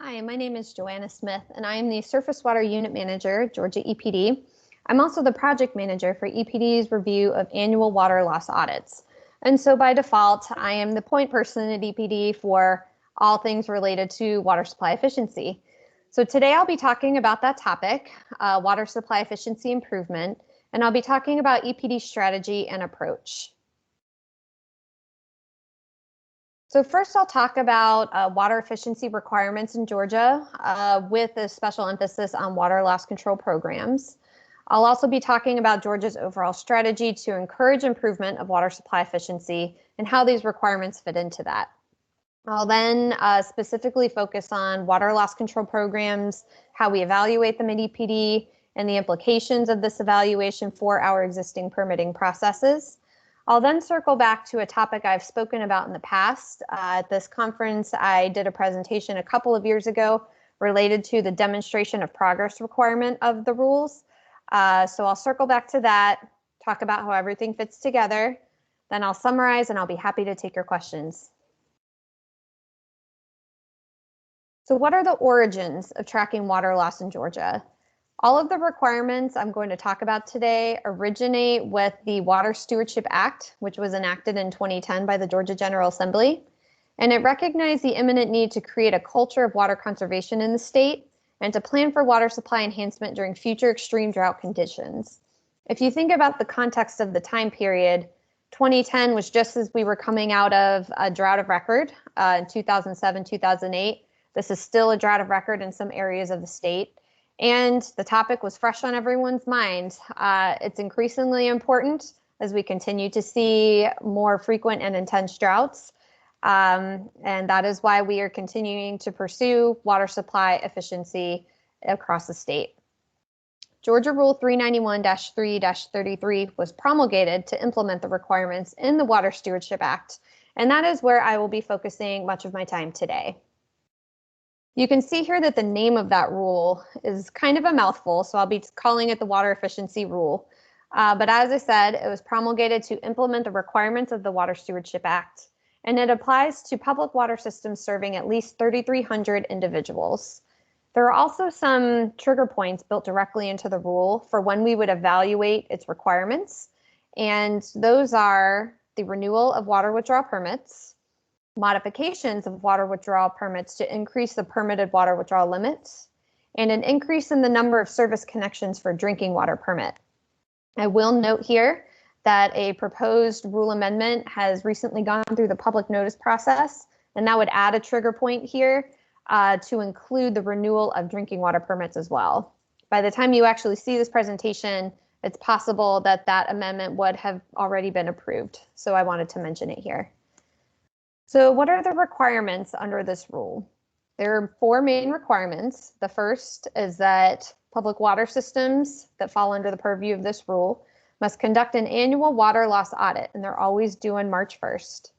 Hi, my name is Johanna Smith, and I am the Surface Water Unit Manager, Georgia EPD. I'm also the Project Manager for EPD's review of Annual Water Loss Audits. And so by default, I am the point person at EPD for all things related to water supply efficiency. So today I'll be talking about that topic, water supply efficiency improvement, and I'll be talking about EPD strategy and approach. So first I'll talk about water efficiency requirements in Georgia with a special emphasis on water loss control programs. I'll also be talking about Georgia's overall strategy to encourage improvement of water supply efficiency and how these requirements fit into that. I'll then specifically focus on water loss control programs, how we evaluate them at EPD, and the implications of this evaluation for our existing permitting processes. I'll then circle back to a topic I've spoken about in the past. At this conference, I did a presentation a couple of years ago related to the demonstration of progress requirement of the rules. So I'll circle back to that, talk about how everything fits together, then I'll summarize and I'll be happy to take your questions. So what are the origins of tracking water loss in Georgia? All of the requirements I'm going to talk about today originate with the Water Stewardship Act, which was enacted in 2010 by the Georgia General Assembly. And it recognized the imminent need to create a culture of water conservation in the state and to plan for water supply enhancement during future extreme drought conditions. If you think about the context of the time period, 2010 was just as we were coming out of a drought of record in 2007, 2008. This is still a drought of record in some areas of the state. And the topic was fresh on everyone's mind. It's increasingly important as we continue to see more frequent and intense droughts. And that is why we are continuing to pursue water supply efficiency across the state. Georgia Rule 391-3-33 was promulgated to implement the requirements in the Water Stewardship Act. And that is where I will be focusing much of my time today. You can see here that the name of that rule is kind of a mouthful, so I'll be calling it the Water Efficiency Rule. But as I said, it was promulgated to implement the requirements of the Water Stewardship Act, and it applies to public water systems serving at least 3,300 individuals. There are also some trigger points built directly into the rule for when we would evaluate its requirements, and those are the renewal of water withdrawal permits, modifications of water withdrawal permits to increase the permitted water withdrawal limits, and an increase in the number of service connections for drinking water permit. I will note here that a proposed rule amendment has recently gone through the public notice process, and that would add a trigger point here to include the renewal of drinking water permits as well. By the time you actually see this presentation, it's possible that that amendment would have already been approved, so I wanted to mention it here. So what are the requirements under this rule? There are four main requirements. The first is that public water systems that fall under the purview of this rule must conduct an annual water loss audit, and they're always due on March 1st.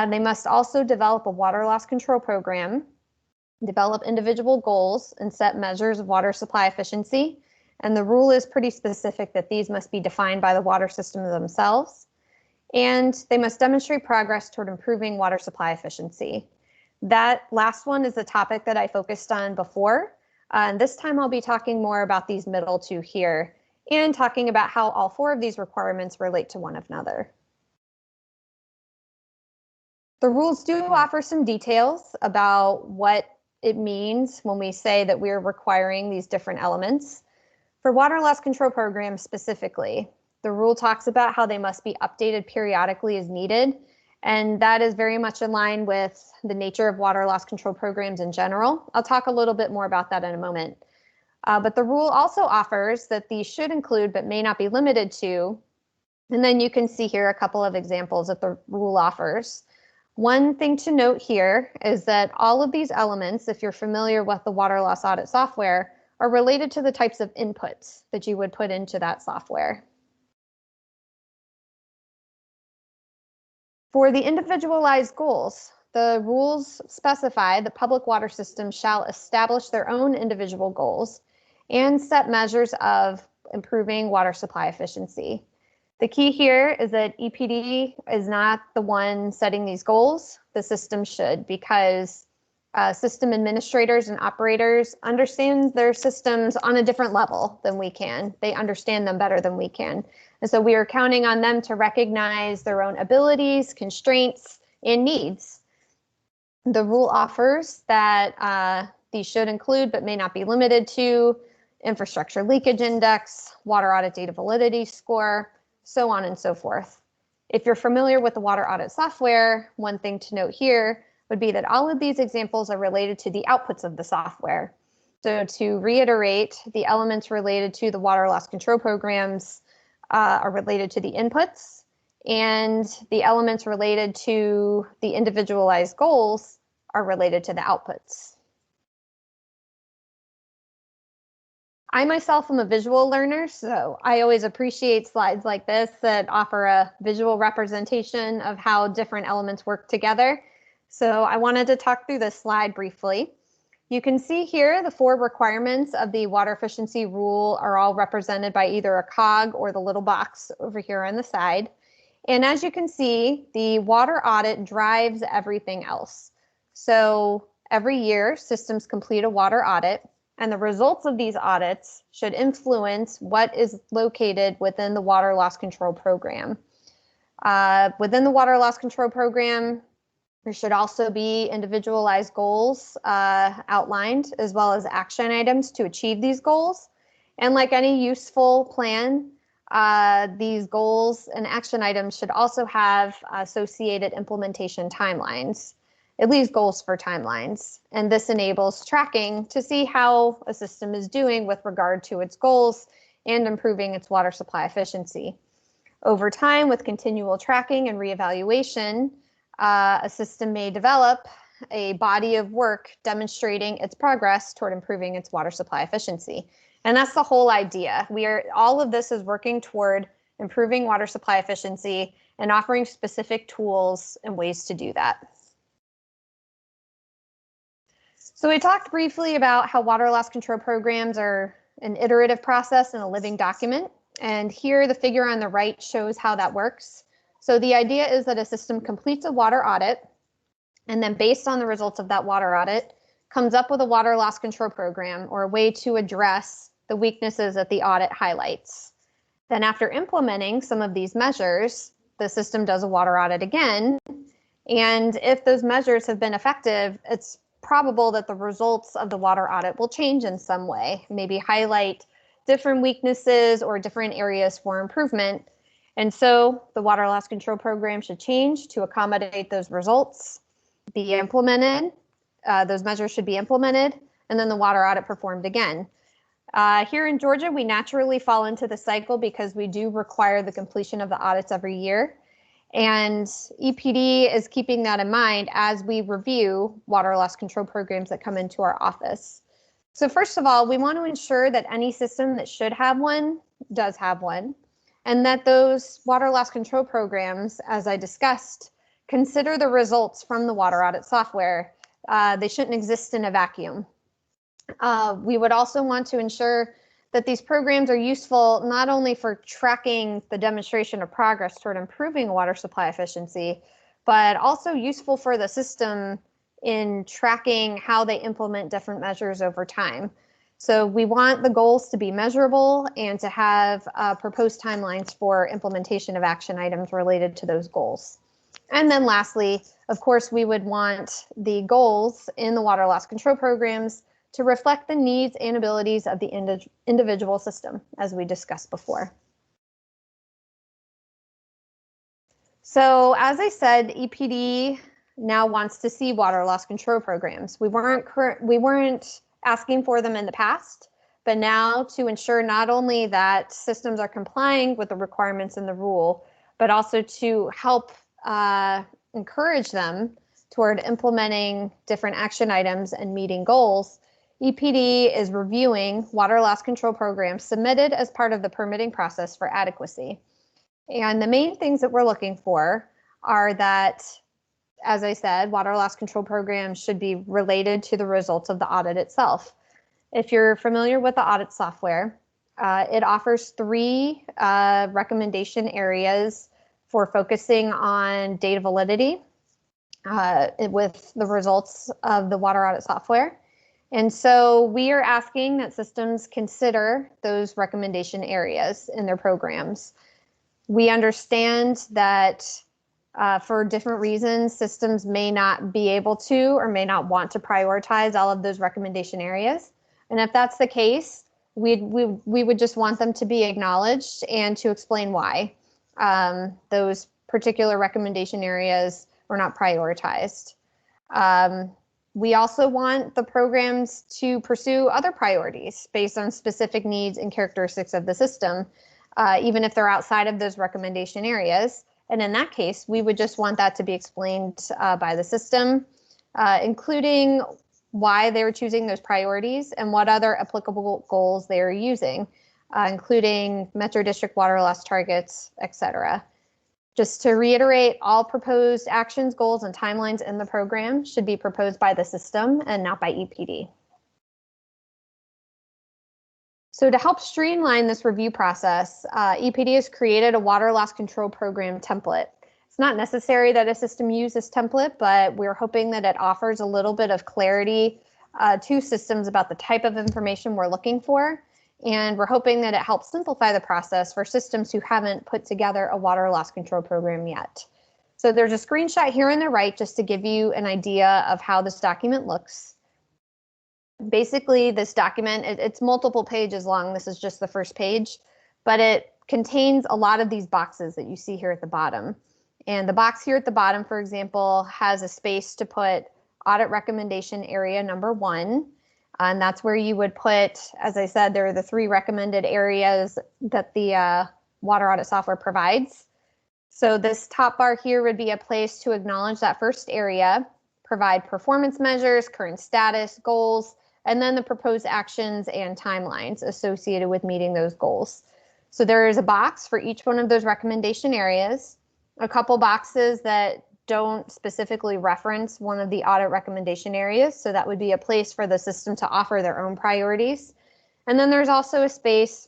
They must also develop a water loss control program, develop individual goals, and set measures of water supply efficiency. And the rule is pretty specific that these must be defined by the water systems themselves. And they must demonstrate progress toward improving water supply efficiency. That last one is the topic that I focused on before. And this time I'll be talking more about these middle two here and talking about how all four of these requirements relate to one another. The rules do offer some details about what it means when we say that we're requiring these different elements. For water loss control programs specifically, the rule talks about how they must be updated periodically as needed, and that is very much in line with the nature of water loss control programs in general. I'll talk a little bit more about that in a moment. But the rule also offers that these should include, but may not be limited to, and then you can see here a couple of examples that the rule offers. One thing to note here is that all of these elements, if you're familiar with the water loss audit software, are related to the types of inputs that you would put into that software. For the individualized goals, the rules specify that public water systems shall establish their own individual goals and set measures of improving water supply efficiency. The key here is that EPD is not the one setting these goals. The system should, because system administrators and operators understand their systems on a different level than we can. They understand them better than we can. And so we are counting on them to recognize their own abilities, constraints, and needs. The rule offers that these should include, but may not be limited to, infrastructure leakage index, water audit data validity score, so on and so forth. If you're familiar with the water audit software, one thing to note here would be that all of these examples are related to the outputs of the software. So to reiterate, the elements related to the water loss control programs are related to the inputs, and the elements related to the individualized goals are related to the outputs. I myself am a visual learner, so I always appreciate slides like this that offer a visual representation of how different elements work together. So I wanted to talk through this slide briefly. You can see here the 4 requirements of the water efficiency rule are all represented by either a cog or the little box over here on the side. And as you can see, the water audit drives everything else. So every year, systems complete a water audit, and the results of these audits should influence what is located within the water loss control program. Within the water loss control program, there should also be individualized goals outlined, as well as action items to achieve these goals. And like any useful plan, these goals and action items should also have associated implementation timelines, at least goals for timelines. And this enables tracking to see how a system is doing with regard to its goals and improving its water supply efficiency. Over time, with continual tracking and reevaluation, a system may develop a body of work demonstrating its progress toward improving its water supply efficiency. And that's the whole idea. All of this is working toward improving water supply efficiency and offering specific tools and ways to do that. So we talked briefly about how water loss control programs are an iterative process and a living document. And here the figure on the right shows how that works. So the idea is that a system completes a water audit, and then based on the results of that water audit, comes up with a water loss control program or a way to address the weaknesses that the audit highlights. Then after implementing some of these measures, the system does a water audit again. And if those measures have been effective, it's probable that the results of the water audit will change in some way, maybe highlight different weaknesses or different areas for improvement. And so the water loss control program should change to accommodate those results, be implemented, those measures should be implemented, and then the water audit performed again. Here in Georgia, we naturally fall into the cycle because we do require the completion of the audits every year. And EPD is keeping that in mind as we review water loss control programs that come into our office. So first of all, we want to ensure that any system that should have one does have one, and that those water loss control programs, as I discussed, consider the results from the water audit software. They shouldn't exist in a vacuum. We would also want to ensure that these programs are useful not only for tracking the demonstration of progress toward improving water supply efficiency, but also useful for the system in tracking how they implement different measures over time. So we want the goals to be measurable and to have proposed timelines for implementation of action items related to those goals. And then lastly, of course, we would want the goals in the water loss control programs to reflect the needs and abilities of the individual system, as we discussed before. So as I said, EPD now wants to see water loss control programs. We weren't asking for them in the past, but now to ensure not only that systems are complying with the requirements in the rule, but also to help encourage them toward implementing different action items and meeting goals, EPD is reviewing water loss control programs submitted as part of the permitting process for adequacy. And the main things that we're looking for are that, as I said, water loss control programs should be related to the results of the audit itself. If you're familiar with the audit software, it offers 3 recommendation areas for focusing on data validity, with the results of the water audit software. And so we are asking that systems consider those recommendation areas in their programs. We understand that for different reasons, systems may not be able to or may not want to prioritize all of those recommendation areas. And if that's the case, we would just want them to be acknowledged and to explain why those particular recommendation areas were not prioritized. We also want the programs to pursue other priorities based on specific needs and characteristics of the system, even if they're outside of those recommendation areas. And in that case, we would just want that to be explained by the system, including why they were choosing those priorities and what other applicable goals they are using, including Metro District water loss targets, etc. Just to reiterate, all proposed actions, goals, and timelines in the program should be proposed by the system and not by EPD. So to help streamline this review process, EPD has created a water loss control program template. It's not necessary that a system use this template, but we're hoping that it offers a little bit of clarity to systems about the type of information we're looking for. And we're hoping that it helps simplify the process for systems who haven't put together a water loss control program yet. So there's a screenshot here on the right just to give you an idea of how this document looks. Basically, this document, it's multiple pages long. This is just the first page, but it contains a lot of these boxes that you see here at the bottom. And the box here at the bottom, for example, has a space to put audit recommendation area number 1. And that's where you would put, as I said, there are the 3 recommended areas that the water audit software provides. So this top bar here would be a place to acknowledge that first area, provide performance measures, current status, goals, and then the proposed actions and timelines associated with meeting those goals. So there is a box for each one of those recommendation areas, a couple boxes that don't specifically reference one of the audit recommendation areas. So that would be a place for the system to offer their own priorities. And then there's also a space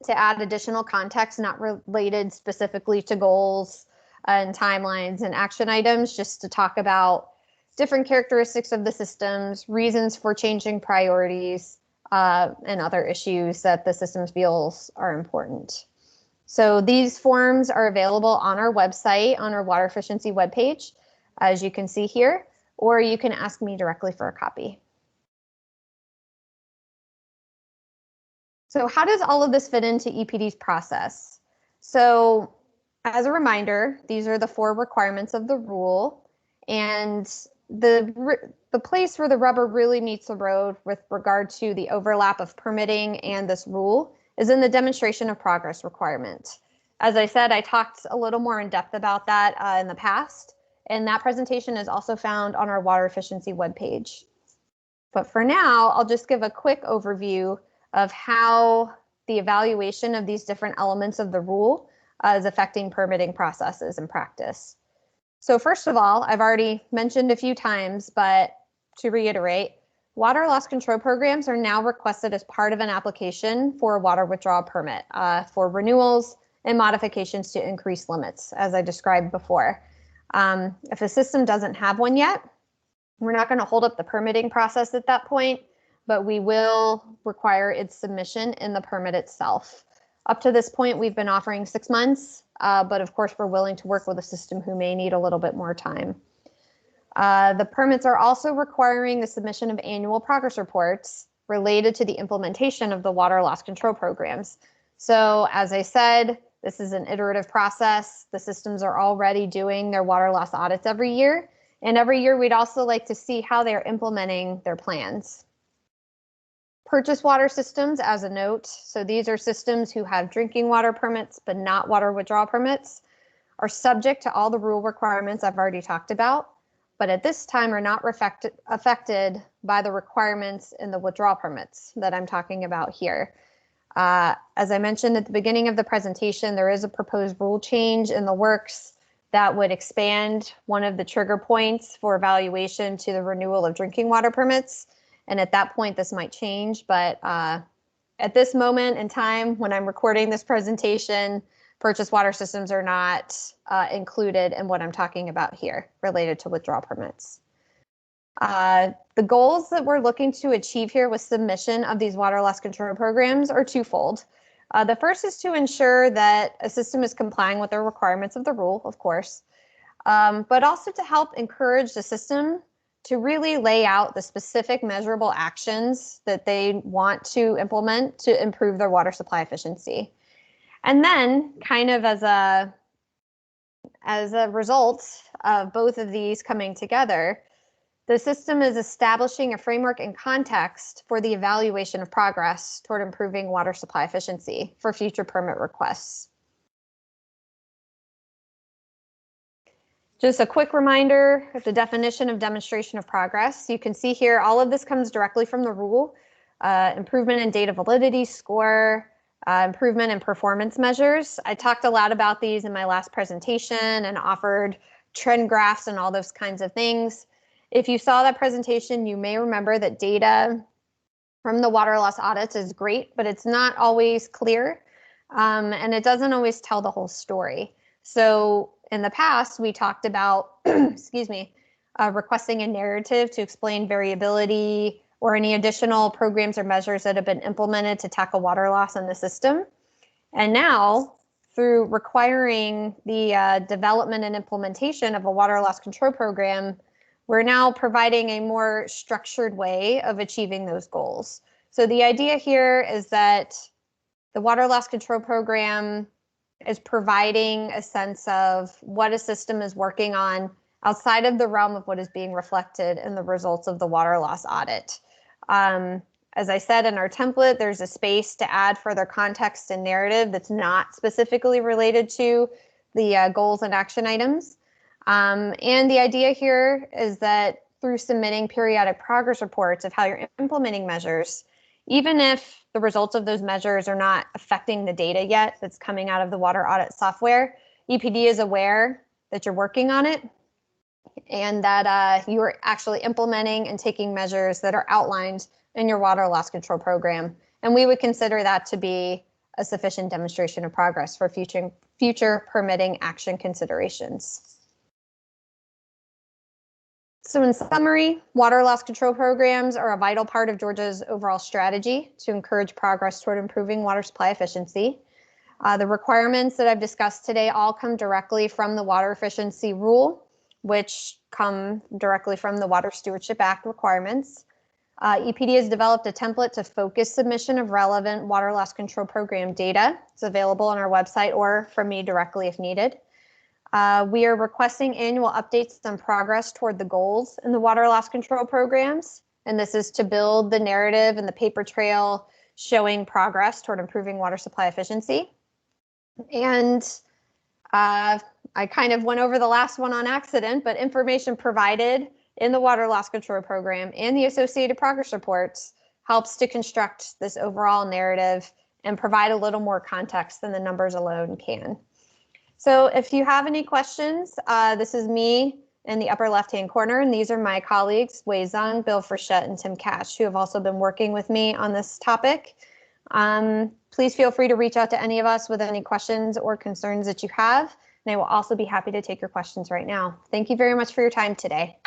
to add additional context not related specifically to goals and timelines and action items, just to talk about different characteristics of the systems, reasons for changing priorities, and other issues that the system feels are important. So these forms are available on our website, on our water efficiency webpage, as you can see here, or you can ask me directly for a copy. So how does all of this fit into EPD's process? So as a reminder, these are the 4 requirements of the rule, and the place where the rubber really meets the road with regard to the overlap of permitting and this rule is in the demonstration of progress requirement. As I said, I talked a little more in depth about that in the past, and that presentation is also found on our water efficiency webpage. But for now, I'll just give a quick overview of how the evaluation of these different elements of the rule is affecting permitting processes in practice. So first of all, I've already mentioned a few times, but to reiterate, water loss control programs are now requested as part of an application for a water withdrawal permit for renewals and modifications to increase limits, as I described before. If a system doesn't have one yet, we're not going to hold up the permitting process at that point, but we will require its submission in the permit itself. Up to this point, we've been offering 6 months, but of course, we're willing to work with a system who may need a little bit more time. The permits are also requiring the submission of annual progress reports related to the implementation of the water loss control programs. So as I said, this is an iterative process. The systems are already doing their water loss audits every year. And every year, we'd also like to see how they're implementing their plans. Purchase water systems, as a note, so these are systems who have drinking water permits but not water withdrawal permits, are subject to all the rule requirements I've already talked about, but at this time are not affected by the requirements in the withdrawal permits that I'm talking about here. As I mentioned at the beginning of the presentation, there is a proposed rule change in the works that would expand one of the trigger points for evaluation to the renewal of drinking water permits. And at that point, this might change, but at this moment in time, when I'm recording this presentation, purchased water systems are not included in what I'm talking about here related to withdrawal permits. The goals that we're looking to achieve here with submission of these water loss control programs are twofold. The first is to ensure that a system is complying with the requirements of the rule, of course, but also to help encourage the system to really lay out the specific measurable actions that they want to implement to improve their water supply efficiency. And then, kind of as a result of both of these coming together, the system is establishing a framework and context for the evaluation of progress toward improving water supply efficiency for future permit requests. Just a quick reminder of the definition of demonstration of progress. You can see here all of this comes directly from the rule. Improvement in data validity score, improvement in performance measures. I talked a lot about these in my last presentation and offered trend graphs and all those kinds of things. If you saw that presentation, you may remember that data from the water loss audits is great, but it's not always clear, and it doesn't always tell the whole story. So in the past, we talked about, excuse me, requesting a narrative to explain variability or any additional programs or measures that have been implemented to tackle water loss in the system. And now, through requiring the development and implementation of a water loss control program, we're now providing a more structured way of achieving those goals. So the idea here is that the water loss control program is providing a sense of what a system is working on outside of the realm of what is being reflected in the results of the water loss audit. As I said in our template, there's a space to add further context and narrative that's not specifically related to the goals and action items. And the idea here is that through submitting periodic progress reports of how you're implementing measures, even if the results of those measures are not affecting the data yet that's coming out of the water audit software, EPD is aware that you're working on it and that you are actually implementing and taking measures that are outlined in your water loss control program. And we would consider that to be a sufficient demonstration of progress for future permitting action considerations. So in summary, water loss control programs are a vital part of Georgia's overall strategy to encourage progress toward improving water supply efficiency. The requirements that I've discussed today all come directly from the Water Efficiency Rule, which come directly from the Water Stewardship Act requirements. EPD has developed a template to focus submission of relevant water loss control program data. It's available on our website or from me directly if needed. We are requesting annual updates on progress toward the goals in the water loss control programs, and this is to build the narrative and the paper trail showing progress toward improving water supply efficiency. And I kind of went over the last one on accident, but information provided in the water loss control program and the associated progress reports helps to construct this overall narrative and provide a little more context than the numbers alone can. So if you have any questions, this is me in the upper left-hand corner, and these are my colleagues, Wei Zhang, Bill Frechette, and Tim Cash, who have also been working with me on this topic. Please feel free to reach out to any of us with any questions or concerns that you have, and I will also be happy to take your questions right now. Thank you very much for your time today.